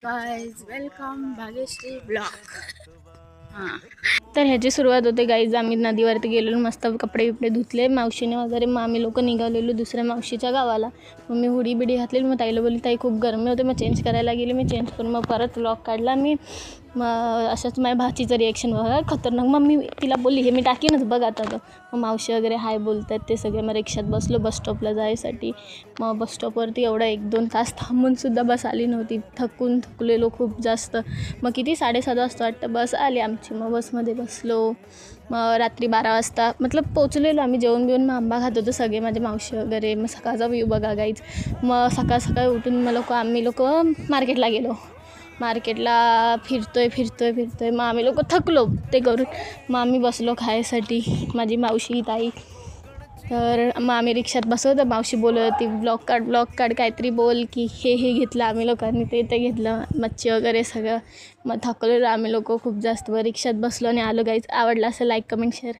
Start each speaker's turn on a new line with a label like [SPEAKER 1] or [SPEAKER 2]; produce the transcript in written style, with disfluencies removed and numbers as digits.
[SPEAKER 1] Guys welcome Bhagyashree blog. हां
[SPEAKER 2] तर ह्याची सुरुवात होते गाईज. आम्ही नदीवरती गेलेलो, मस्त कपडे बिपडे धुतले मावशीने वगैरे. मग आम्ही लोक निघालेलो दुसऱ्या मावशीच्या गावाला. मग मी हुडी बिडी घातलेली. मग ताईला बोलली ताई खूप गरमी होते, मग चेंज करायला गेले. मी चेंज करून मग परत व्लॉग काढला मी. मग अशाच माझ्या भाचीचं रिॲक्शन बघा खतरनाक. मग मी तिला बोलली हे मी टाकीनच बघ आता. तर मग मावशी वगैरे हाय बोलतात ते सगळे. मग रिक्षात बसलो बसस्टॉपला जायसाठी. मग बसस्टॉपवरती एवढा 1-2 तास थांबूनसुद्धा बस आली नव्हती. थकलेलो खूप जास्त. मग किती 7:30 वाजता वाटतं बस आली आमची. मग बसमध्ये बसलो. मग रात्री 12 वाजता पोचलेलो आम्ही. जेवण बिवून मग आंबा खात होतो सगळे माझे मावशी वगैरे. मग सकाळचा व्ह्यू बघा गाईज. मग सकाळी उठून आम्ही लोक मार्केटला गेलो. मार्केटला फिरतोय. मग आम्ही लोक थकलो ते करून. मग आम्ही बसलो खायसाठी माझी मावशी ताई. तर मग आम्ही रिक्षात बसलो. तर मावशी बोलत होती ब्लॉग काढ काहीतरी बोल की हे घेतलं आम्ही लोकांनी, ते घेतलं मच्छी वगैरे सगळं. मग थकलेलो आम्ही लोक खूप जास्त. रिक्षात बसलो आणि आलो गाईज. आवडला असेल लाईक कमेंट शेअर.